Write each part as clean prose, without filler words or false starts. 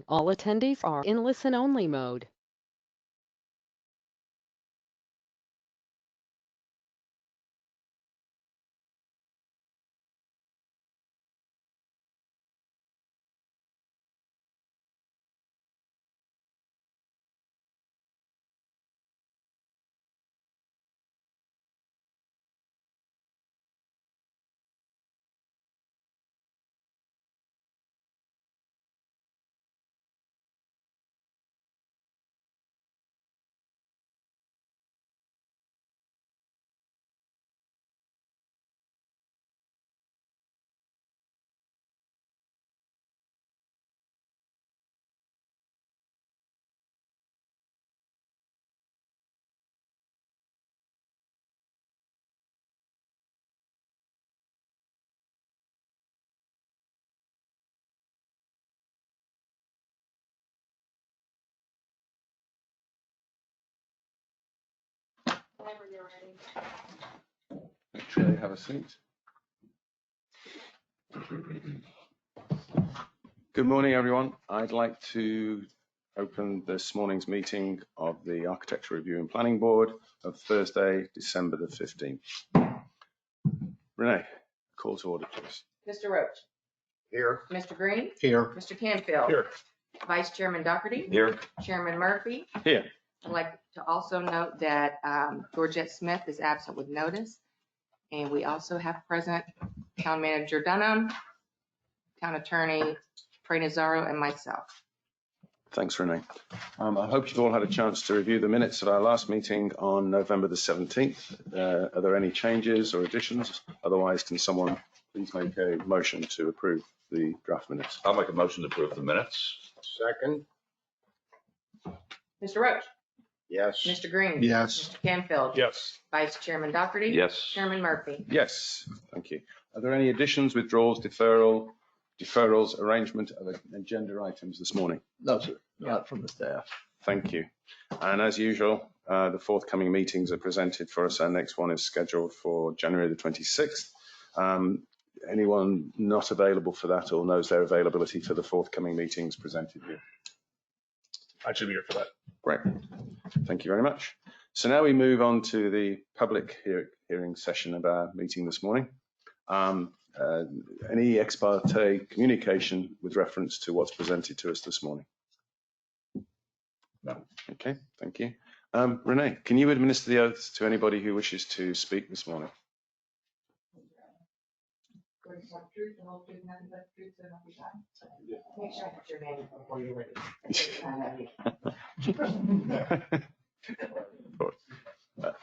All attendees are in listen-only mode. Whenever you're ready. Actually, have a seat. Good morning, everyone. I'd like to open this morning's meeting of the Architecture Review and Planning Board of Thursday, December the 15th. Renee, call to order, please. Mr. Roach. Here. Mr. Green. Here. Mr. Canfield. Here. Vice Chairman Doherty. Here. Chairman Murphy. Here. I'd like to also note that Georgette Smith is absent with notice. And we also have present Town Manager Dunham, Town Attorney Trey Nazaro, and myself. Thanks, Renee. I hope you've all had a chance to review the minutes of our last meeting on November the 17th. Are there any changes or additions? Otherwise, can someone please make a motion to approve the draft minutes? I'll make a motion to approve the minutes. Second. Mr. Roach. Yes. Mr. Green. Yes. Mr. Canfield. Yes. Vice Chairman Doherty. Yes. Chairman Murphy. Yes, thank you. Are there any additions, withdrawals, deferrals, arrangement of agenda items this morning? No, sir, not from the staff. Thank you. And as usual, the forthcoming meetings are presented for us. Our next one is scheduled for January the 26th. Anyone not available for that or knows their availability for the forthcoming meetings presented here? I should be here for that. Great. Thank you very much. So now we move on to the public hearing session of our meeting this morning. Any ex parte communication with reference to what's presented to us this morning? No. Okay, thank you. Renee, can you administer the oaths to anybody who wishes to speak this morning? Make sure I put your name before you're ready.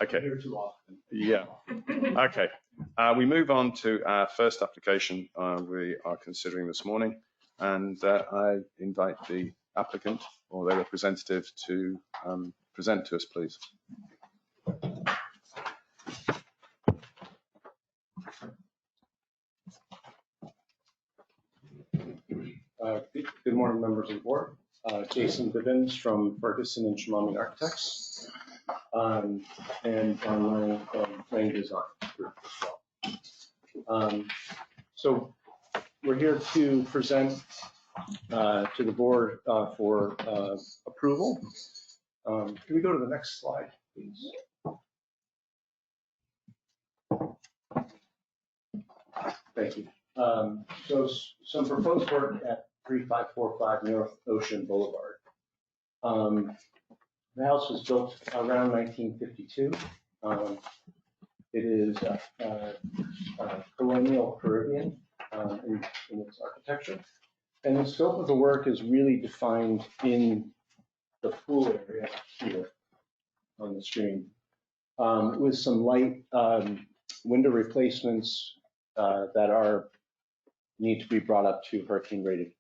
Okay. Here too often. Yeah. Okay. We move on to our first application we are considering this morning, and I invite the applicant or their representative to present to us, please. Good morning, members of the board. Jason Bivens from Ferguson and Chemami Architects, and online Lane Design Group as well. So we're here to present to the board for approval. Can we go to the next slide, please? Thank you. So some proposed work at 3545 North Ocean Boulevard. The house was built around 1952. It is colonial Caribbean in its architecture. And the scope of the work is really defined in the pool area here on the screen, with some light window replacements that need to be brought up to hurricane rated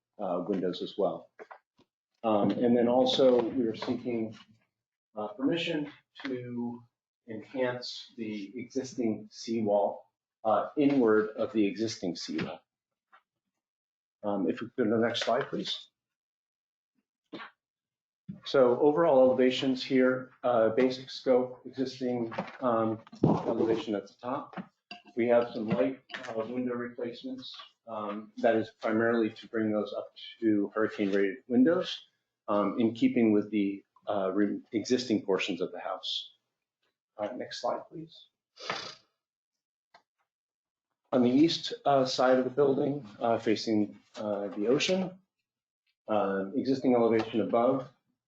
windows as well. And then also we are seeking permission to enhance the existing seawall inward of the existing seawall. If we go to the next slide, please. So overall elevations here, basic scope, existing elevation at the top. We have some light window replacements That is primarily to bring those up to hurricane-rated windows, in keeping with the existing portions of the house. Next slide, please. On the east side of the building, facing the ocean, existing elevation above,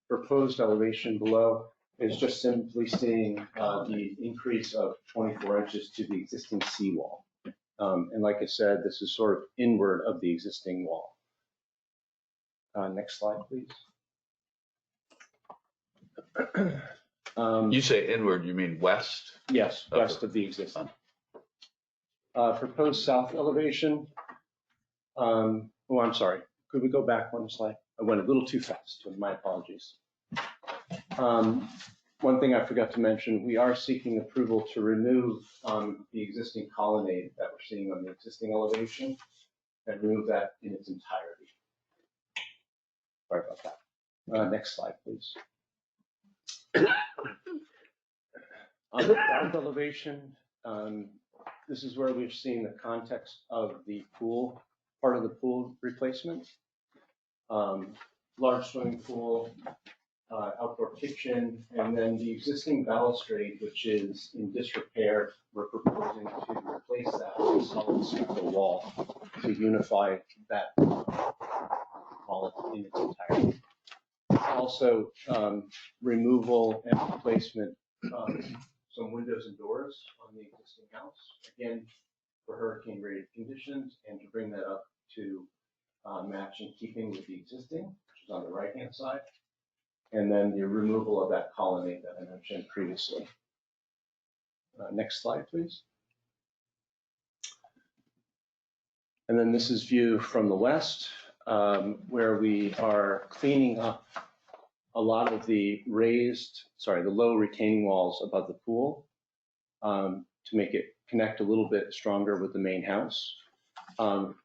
proposed elevation below is just simply seeing the increase of 24 inches to the existing seawall. And like I said, this is sort of inward of the existing wall. Next slide, please. You say inward, you mean west? Yes, west of the existing. Proposed south elevation. Oh, I'm sorry. Could we go back one slide? I went a little too fast. My apologies. One thing I forgot to mention, we are seeking approval to remove the existing colonnade that we're seeing on the existing elevation and remove that in its entirety. Sorry about that. Next slide, please. On the south elevation, this is where we've seen the context of the pool, part of the pool replacement. Large swimming pool, outdoor kitchen, and then the existing balustrade, which is in disrepair. We're proposing to replace that with a solid stucco wall to unify that wall in its entirety. Also, removal and replacement of some windows and doors on the existing house, again, for hurricane-rated conditions, and to bring that up to match in keeping with the existing, which is on the right-hand side. And then the removal of that colonnade that I mentioned previously. Next slide, please. And then this is view from the west, where we are cleaning up a lot of the the low retaining walls above the pool to make it connect a little bit stronger with the main house.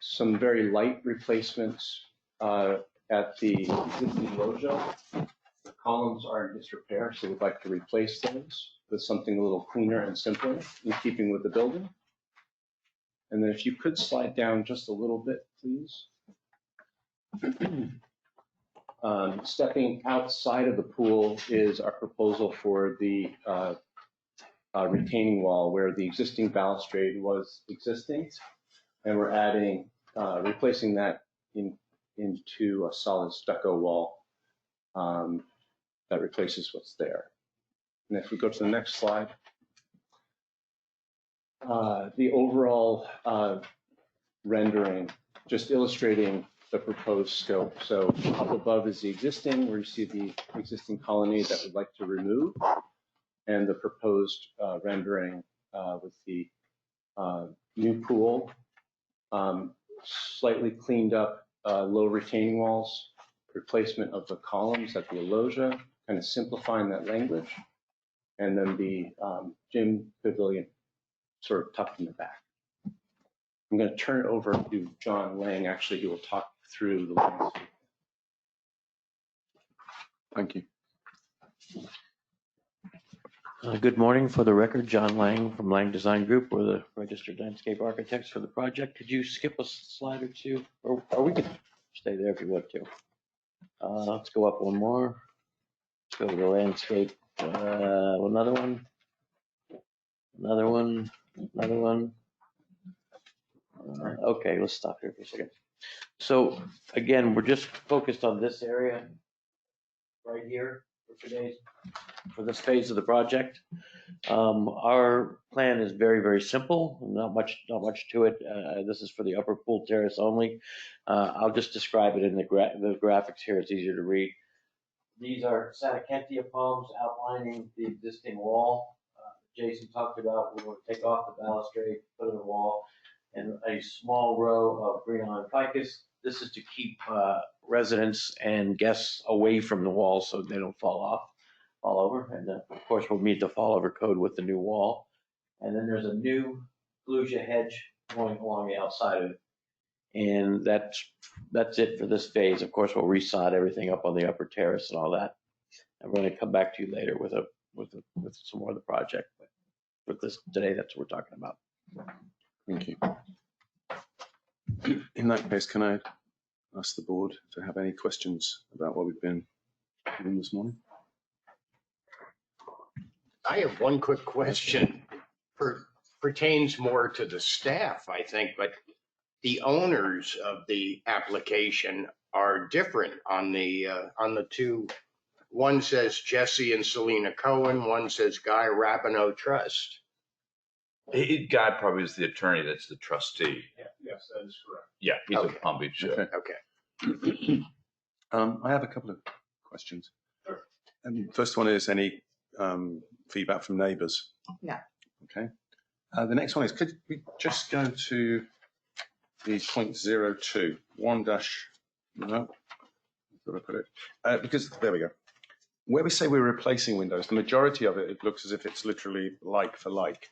Some very light replacements at the existing loggia. The columns are in disrepair, so we'd like to replace those with something a little cleaner and simpler in keeping with the building. And then if you could slide down just a little bit, please. Stepping outside of the pool is our proposal for the retaining wall where the existing balustrade was existing. And we're adding, replacing that into a solid stucco wall that replaces what's there. And if we go to the next slide, the overall rendering, just illustrating the proposed scope. So up above is the existing, where you see the existing colonnade that we'd like to remove, and the proposed rendering with the new pool, slightly cleaned up low retaining walls, replacement of the columns at the loggia, kind of simplifying that language, and then the gym pavilion sort of tucked in the back. I'm going to turn it over to John Lang. Actually, he will talk through the landscape. Thank you. Good morning. For the record, John Lang from Lang Design Group. We're the registered landscape architects for the project. Could you skip a slide or two? Or we can stay there if you want to. Let's go up one more. Let's go to the landscape. Another one. Another one. Another one. Okay, let's stop here for a second. So again, we're just focused on this area right here for this phase of the project. Our plan is very, very simple. Not much to it. This is for the upper pool terrace only. I'll just describe it in the graphics here. It's easier to read. These are Satakentia palms outlining the existing wall. Jason talked about we will take off the balustrade, put in a wall, and a small row of green island ficus. This is to keep residents and guests away from the wall so they don't fall over. And of course, we'll meet the fallover code with the new wall. And then there's a new Clusia hedge going along the outside of it. And that's it for this phase. Of course, we'll resod everything up on the upper terrace and all that. I'm going to come back to you later with some more of the project. But for this today, that's what we're talking about. Thank you. In that case, can I ask the board to have any questions about what we've been doing this morning? I have one quick question. Pertains more to the staff, I think, but the owners of the application are different on the two. One says Jesse and Selena Cohen, one says Guy Rapinoe Trust. Guy probably is the attorney that's the trustee. Yes, that is correct. Yeah, he's Okay. a Palm Beach. Okay. Okay. I have a couple of questions. And first one is any feedback from neighbours? No. Okay. The next one is, could we just go to the 0.02, one dash, no, where did I put it? Because, there we go. Where we say we're replacing windows, the majority of it, it looks as if it's literally like for like.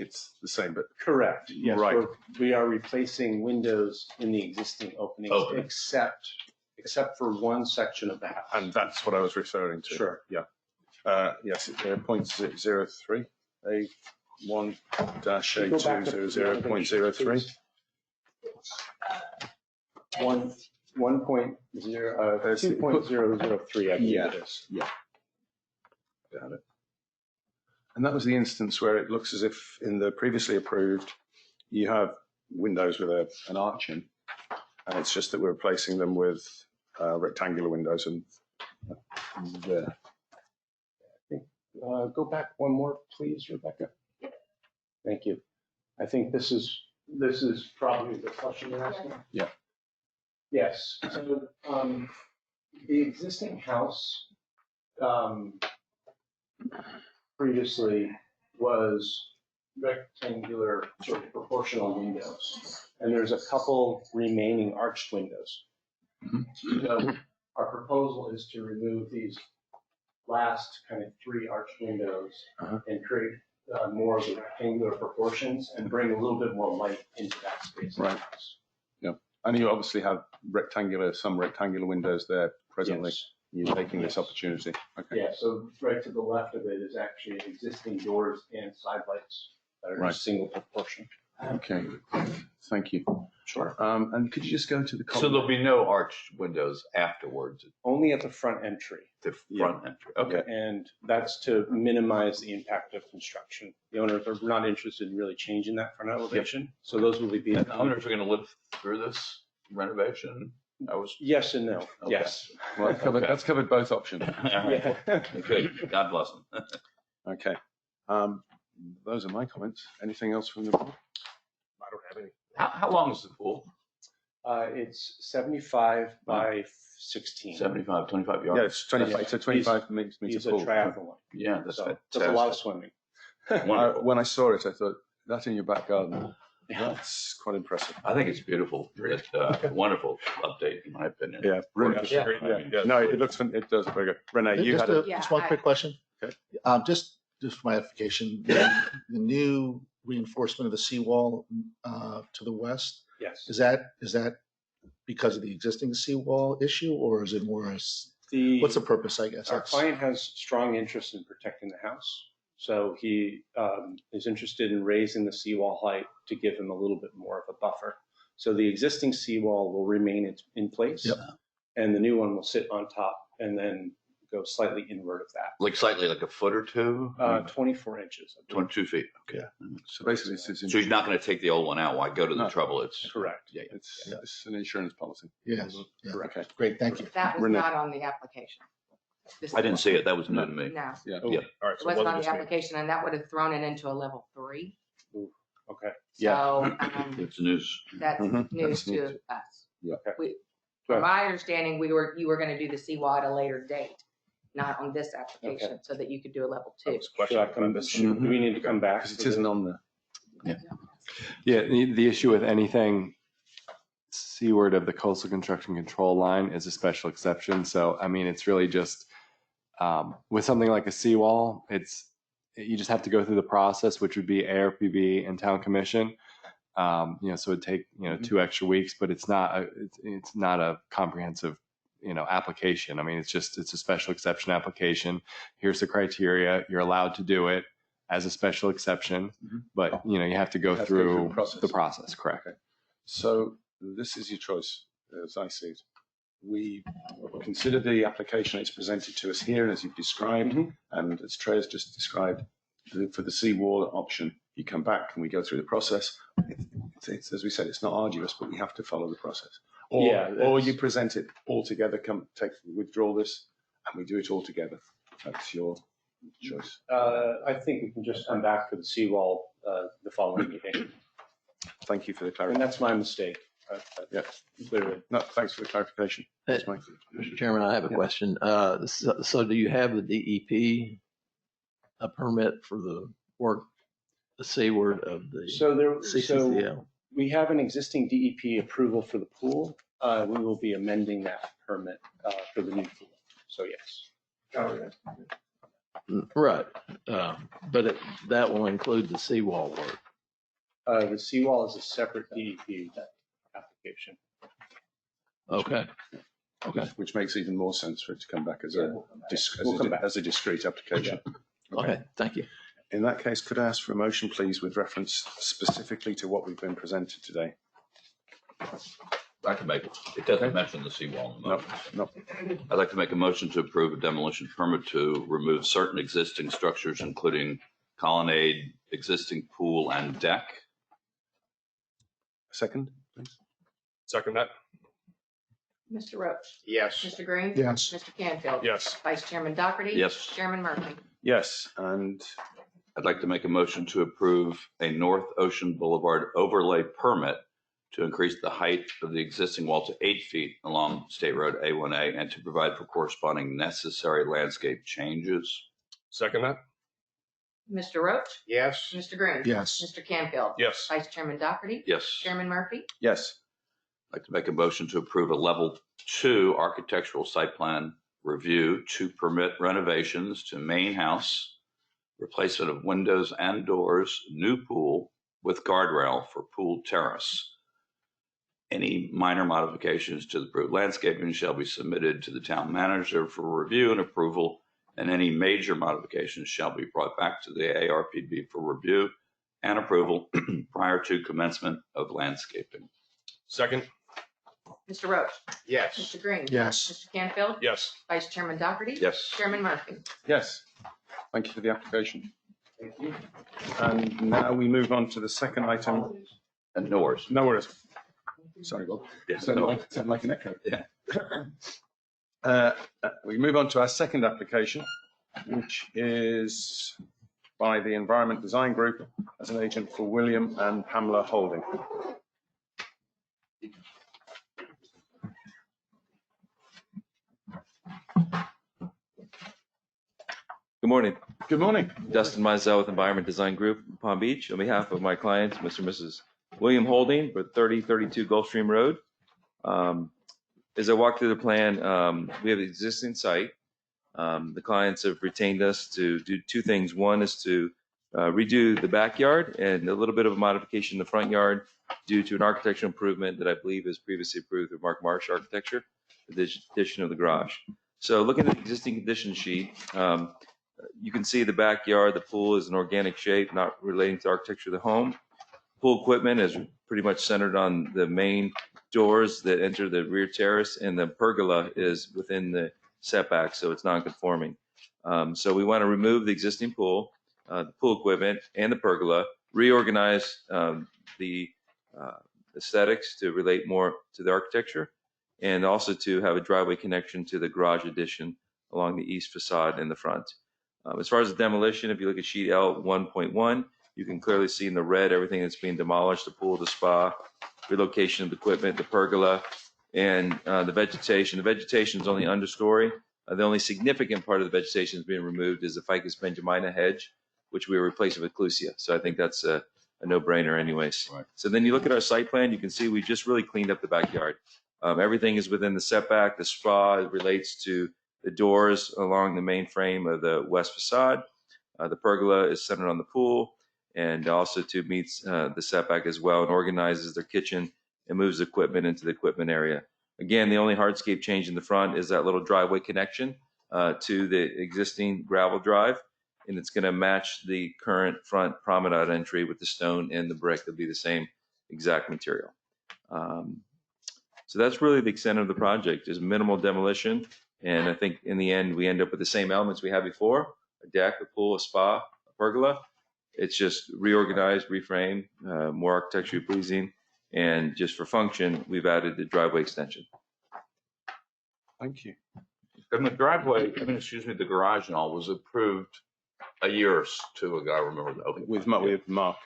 It's the same, but Correct. Yes, Right. we are replacing windows in the existing openings, Opening. except for one section of the house. and that's what I was referring to. Sure. Yeah. Yes, 0.03, A1 dash Go back to- A200.03. 2.003, I believe Yeah. it is. Got it. And that was the instance where it looks as if in the previously approved, you have windows with an arch in, and it's just that we're replacing them with rectangular windows and there. Go back one more, please, Rebecca. Thank you. I think this is probably the question you're asking. Yeah. Yes, so, the existing house, previously was rectangular sort of proportional windows. And there's a couple remaining arched windows. So our proposal is to remove these last kind of three arched windows and create more of the rectangular proportions and bring a little bit more light into that space. Right. Yeah. And you obviously have some rectangular windows there presently. Yes. You're taking this opportunity. Okay. Yeah, so right to the left of it is actually existing doors and side lights that are Right. just single proportion. Okay. Thank you. Sure. And could you just go to the So there'll be no arched windows afterwards, Only at the front entry. the front entry. Okay. And that's to minimize the impact of construction. The owners are not interested in really changing that front elevation, so those will be. And the owners are going to live through this renovation? Yes and no, Okay. yes. Well, that's covered both options. Yeah. Good. God bless them. Okay. Those are my comments. Anything else from the board? I don't have any. How long is the pool? It's 75 by 16. 75, 25 yards? Yeah, it's 25. It's a 25 meter He's a pool. triathlon, Yeah, that's so does a lot of fantastic. swimming. Wonderful. When I saw it, I thought, that in your back garden, that's quite impressive. I think it's beautiful. It's a wonderful update, in my opinion. Yeah. Renee, no, it does very good. Renee, you had Yeah, One I- quick question. Okay. Just for my edification, the new reinforcement of the seawall to the west, Yes. is that because of the existing seawall issue, or is it more as, what's the purpose, I guess? Our That's- client has strong interest in protecting the house. So he is interested in raising the seawall height to give him a little bit more of a buffer. So the existing seawall will remain in place. Yep. And the new one will sit on top and then go slightly inward of that. Like slightly like a foot or two? 24 inches. I believe. 22 feet. Okay. So basically, it's So he's not going to take the old one out. Why go to the No. trouble? It's Correct. Yeah. it's an insurance policy. Yes, yeah. Okay. Great, thank you. That was Renee. not on the application. This- I didn't see it. That was new to me. No, Yeah. Oh, Yeah. All right. it So wasn't on wasn't the just me. application, and that would have thrown it into a level 3. Okay. So It's news. that's Mhm. news That's news. to us. Yeah. We, Go from ahead. my understanding, you were going to do the seawall at a later date, not on this application, so that you could do a level That 2. was a question Should I about come, this. do we need to come back? Because for it isn't the- on there. Yeah, the issue with anything seaward of the coastal construction control line is a special exception. So, I mean, it's really just, with something like a seawall, you just have to go through the process, which would be ARPB and town commission. So it'd take, 2 extra weeks, but it's not a comprehensive, application. I mean, it's a special exception application. Here's the criteria. You're allowed to do it as a special exception, Mhm. but you have to go You have to go through through the process. the process. Correct. Okay. So this is your choice, as I see it. We consider the application that's presented to us here, as you've described, and as Trey has just described, for the seawall option, you come back and we go through the process. It's, as we said, it's not arduous, but we have to follow the process. Or you present it all together, withdraw this, and we do it all together. That's your choice. I think we can just come back to the seawall the following meeting. Thank you for the And clarification. that's my mistake. Yeah. Clearly. No, thanks for the clarification. That's Mike. Mr. Chairman, I have a Yeah. question. So do you have the DEP, a permit for the work, the seaward of the So CCCL? we have an existing DEP approval for the pool. We will be amending that permit for the new pool. So yes. Right, but that will include the seawall work. The seawall is a separate DEP application. Okay, Which makes even more sense for it to come back as a as a discrete application. okay, thank you. In that case, could I ask for a motion, please, with reference specifically to what we've been presented today? I can make it. It doesn't mention the seawall in the No, motion. no. I'd like to make a motion to approve a demolition permit to remove certain existing structures, including colonnade, existing pool and deck. Second, please. Second that? Mr. Roach, Yes. Mr. Green. Yes. Mr. Canfield. Yes. Vice Chairman Doherty. Yes. Chairman Murphy. Yes, and I'd like to make a motion to approve a North Ocean Boulevard overlay permit to increase the height of the existing wall to 8 feet along State Road A1A and to provide for corresponding necessary landscape changes. Second that? Mr. Roach, Yes. Mr. Green. Yes. Mr. Canfield. Yes. Vice Chairman Doherty. Yes. Chairman Murphy. yes, I'd like to make a motion to approve a level 2 architectural site plan review to permit renovations to main house, replacement of windows and doors, new pool with guardrail for pool terrace. Any minor modifications to the approved landscaping shall be submitted to the town manager for review and approval, and any major modifications shall be brought back to the ARPB for review and approval prior to commencement of landscaping. Second? Mr. Roach, Yes. Mr. Green. Yes. Mr. Canfield. Yes. Vice Chairman Doherty. Yes. Chairman Murphy. yes. Thank you for the application. And now we move on to the second item. And no worries. No worries. Sorry, Bob. Yeah, Sound like an echo. Yeah. We move on to our second application, which is by the Environment Design Group as an agent for William and Pamela Holding. Good morning. Good morning. Dustin Mizell with Environment Design Group, Palm Beach. On behalf of my clients, Mr. and Mrs. William Holding for 3032 Gulfstream Road. As I walk through the plan, we have an existing site. The clients have retained us to do two things. One is to redo the backyard and a little bit of a modification in the front yard due to an architectural improvement that I believe is previously approved with Mark Marsh Architecture, the addition of the garage. So looking at the existing condition sheet, you can see the backyard, the pool is an organic shape, not relating to the architecture of the home. Pool equipment is pretty much centered on the main doors that enter the rear terrace, and the pergola is within the setback, so it's non-conforming. So we want to remove the existing pool, the pool equipment, and the pergola, reorganize the aesthetics to relate more to the architecture, and also to have a driveway connection to the garage addition along the east facade in the front. As far as the demolition, if you look at sheet L 1.1, you can clearly see in the red everything that's being demolished: the pool, the spa, relocation of the equipment, the pergola, and the vegetation. The vegetation is only understory. The only significant part of the vegetation that's being removed is the Ficus benjamina hedge, which we are replacing with Clusia. So I think that's a no-brainer anyways. Right. So then you look at our site plan, you can see we just really cleaned up the backyard. Everything is within the setback. The spa relates to the doors along the main frame of the west facade. The pergola is centered on the pool and also to meet the setback as well, and organizes their kitchen and moves equipment into the equipment area. Again, the only hardscape change in the front is that little driveway connection to the existing gravel drive, and it's going to match the current front promenade entry with the stone and the brick. It'll be the same exact material. So that's really the extent of the project, is minimal demolition. And I think in the end, we end up with the same elements we had before: a deck, a pool, a spa, a pergola. It's just reorganized, reframed, more architecturally pleasing. And just for function, we've added the driveway extension. Thank you. And the driveway, the garage and all was approved a year or two ago, I remember that. Okay. With Mark.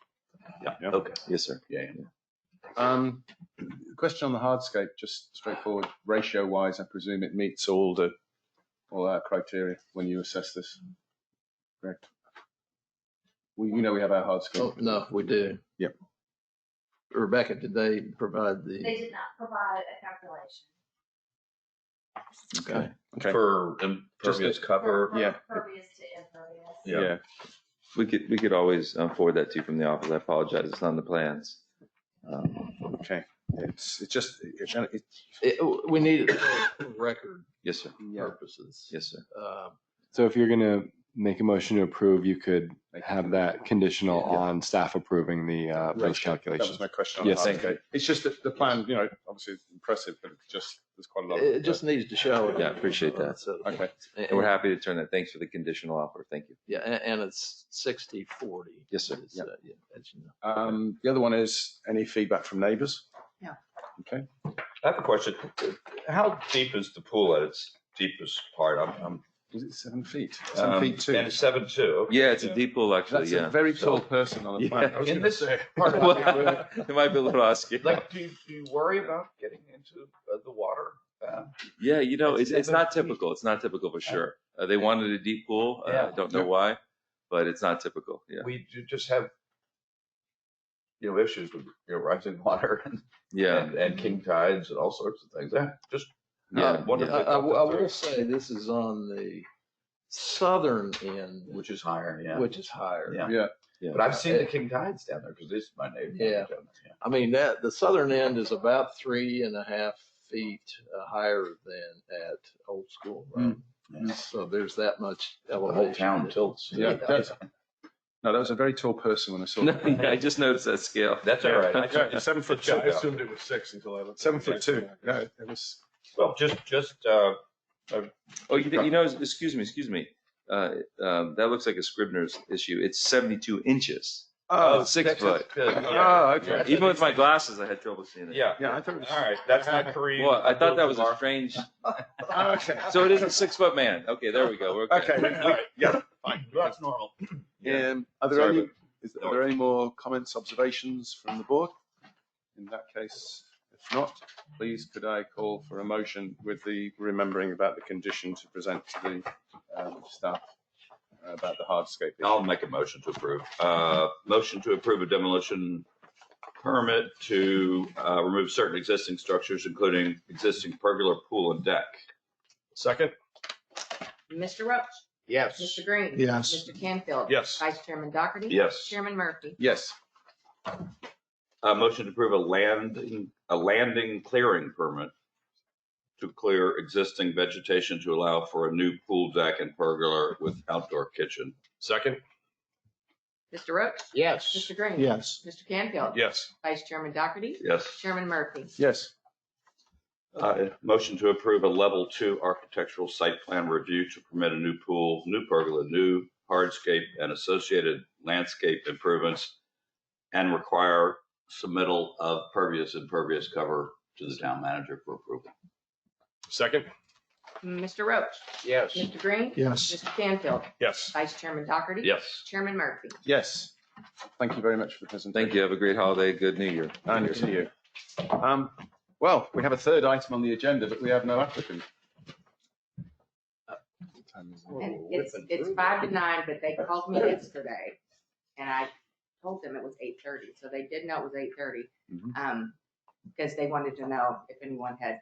Yeah, Yeah. okay. Yes, sir. Yeah. Question on the hardscape, just straightforward. Ratio wise, I presume it meets all our criteria when you assess this. Correct. We have our hardscape. Oh, no, we do. Yep. Rebecca, did they provide They the, did not provide a calculation. okay, Okay. For impervious cover. Yeah. Pervious to impervious. Yeah. We could always forward that to you from the office. I apologize. It's not on the plans. Okay. It's just we need it for record Yes, sir. purposes. Yes, sir. So if you're going to make a motion to approve, you could have that conditional on staff approving the those that was calculations. my question on Yes, the thank hardscape. It's just that the plan, obviously it's impressive, but it's just there's quite a lot. It just needs to show. it. Yeah, appreciate that. So- Okay. And we're happy to turn that. Thanks for the conditional offer. Thank you. Yeah, and it's 60/40. Yes, sir. It's, Yep. yeah, as you know. The other one is any feedback from neighbours? No. Okay. I have a question. How deep is the pool at its deepest part? Is it 7 feet? 7 feet 2. And it's 7'2". Yeah, it's a deep pool, actually. That's Yeah. a very tall person on the Yeah. plan. In this part of Well, it might be a little osky. like, do you worry about getting into the water? Yeah, It's it's 7 not feet. typical. It's not typical for sure. They wanted a deep pool. Yeah. I don't know why, but it's not typical. Yeah. We do just have, issues with rising water Yeah. and king tides and all sorts of things. Just Yeah. wonder if I they thought that will through. say this is on the southern end, Which is higher, yeah. which is higher. Yeah. Yeah. But I've seen the king tides down there because this is my neighbor. Yeah. I mean, the southern end is about 3.5 feet higher than at Old School Road. Yeah. So there's that much The elevation. whole town tilts. Yeah. No, that was a very tall person when I saw No, that. I just noticed that scale. That's all right. Yeah, 7 foot 2. Yeah, I assumed it was 6 until I looked. 7 foot 2. No, it was. Well, just Oh, excuse me. That looks like a Scribner's issue. It's 72 inches. Oh, 6 foot. Oh, okay. Even with my glasses, I had trouble seeing it. yeah. Yeah, I thought it was. All right, that's not Kareem. Well, I thought that was a strange. Oh, okay. So it is a 6 foot man. Okay, there we go. We're okay. Okay. All right. Yeah. Fine. That's normal. Are there Sorry, any more comments, observations from the board? In that case, if not, please could I call for a motion with the remembering about the condition to present to the staff about the hardscape issue. I'll make a motion to approve. Motion to approve a demolition permit to remove certain existing structures, including existing pergola, pool, and deck. Second? Mr. Roach, Yes. Mr. Green. Yes. Mr. Canfield. Yes. Vice Chairman Doherty. Yes. Chairman Murphy. Yes. Motion to approve a landing clearing permit to clear existing vegetation to allow for a new pool deck and pergola with outdoor kitchen. Second? Mr. Roach, Yes. Mr. Green. Yes. Mr. Canfield. Yes. Vice Chairman Doherty. Yes. Chairman Murphy. Yes. Motion to approve a level 2 architectural site plan review to permit a new pool, new pergola, new hardscape and associated landscape improvements and require submittal of pervious and impervious cover to the town manager for approval. Second? Mr. Roach, Yes. Mr. Green. Yes. Mr. Canfield. Yes. Vice Chairman Doherty. Yes. Chairman Murphy. Yes. Thank you very much for the presentation. Thank you. Have a great holiday. Good New Year. And to you. Well, we have a third item on the agenda, but we have no applicant. And it's 5 to 9, but they called me yesterday and I told them it was 8:30. So they did know it was 8:30. Because they wanted to know if anyone had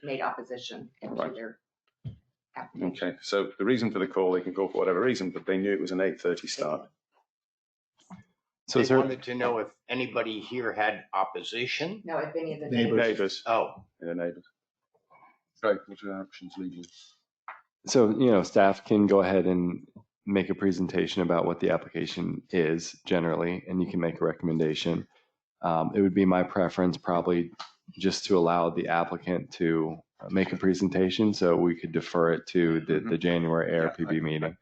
made opposition to Right. their application. Okay, so the reason for the call, they can call for whatever reason, but they knew it was an 8:30 start. So is They there, wanted to know if anybody here had opposition. No, if any of the Neighbors. Neighbours. Oh, Yeah, neighbours. Great, what are our options legally? so staff can go ahead and make a presentation about what the application is generally, and you can make a recommendation. it would be my preference probably just to allow the applicant to make a presentation so we could defer it to the January ARPB meeting.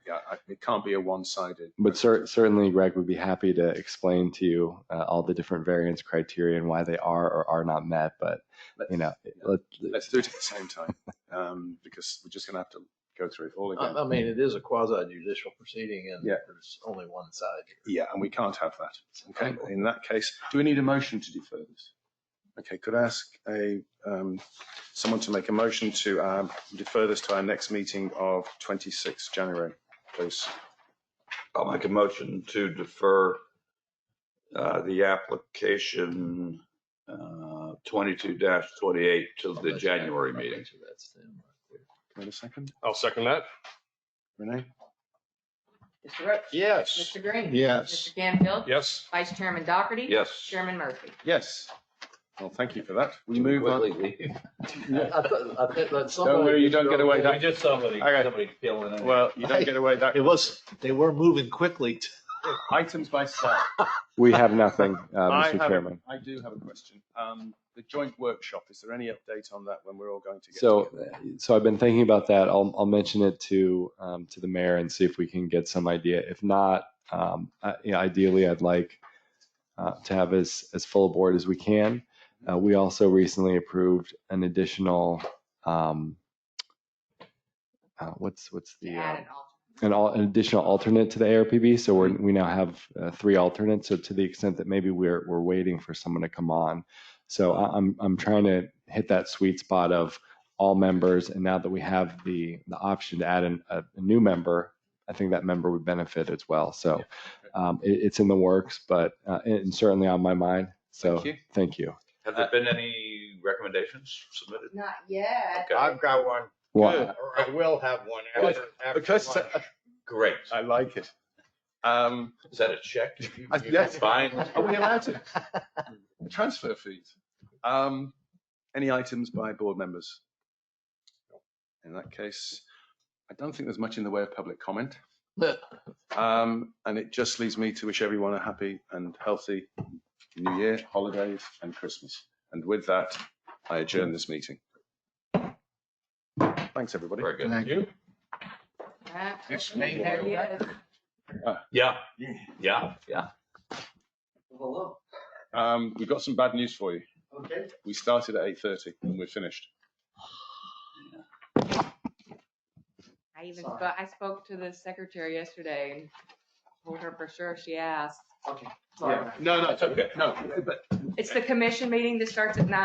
It can't be a one-sided. But certainly Greg would be happy to explain to you all the different variance criteria and why they are or are not met. But, Let's do it at the same time because we're just going to have to go through it all again. I mean, it is a quasi judicial proceeding and Yeah. there's only one side. Yeah, and we can't have that. Okay, in that case, do we need a motion to defer this? Okay, could I ask someone to make a motion to defer this to our next meeting of 26th January, please? I'll make a motion to defer the application 22-28 till the January meeting. That's them right there. Wait a second. I'll second that. Renee? Mr. Roach? Yes. Mr. Green? Yes. Mr. Canfield? Yes. Vice Chairman Doherty? Yes. Chairman Murphy? Yes. Well, thank you for that. We move on. I think that Don't worry, you don't get away We that. just somebody Okay. killing it. Well, you don't get away that. They were moving quickly. Items by staff. we have nothing, Mr. Chairman. I do have a question. The joint workshop, is there any update on that when we're all going to get So, together? so I've been thinking about that. I'll mention it to the mayor and see if we can get some idea. If not, ideally, I'd like to have as full a board as we can. We also recently approved an additional, what's the Add an alternate. an additional alternate to the ARPB. So we now have 3 alternates. So to the extent that maybe we're waiting for someone to come on. So I'm trying to hit that sweet spot of all members. And now that we have the option to add a new member, I think that member would benefit as well. So it's in the works, but and certainly on my mind. So thank you. Have there been any recommendations submitted? Not yet. Okay. I've got one. Well, Good. Or I will have one after Because lunch. Great. I like it. Is that a check? Yes. Fine. Are we allowed to? Transfer fees. Any items by board members? In that case, I don't think there's much in the way of public comment. And it just leaves me to wish everyone a happy and healthy New Year, holidays, and Christmas. And with that, I adjourn this meeting. Thanks, everybody. Very good. Thank you. This may There he is. Yeah. Yeah. Yeah. We've got some bad news for you. Okay. We started at 8:30 and we're finished. I spoke to the secretary yesterday and told her for sure she asked. Okay. No, it's okay. No, but It's the commission meeting that starts at 9.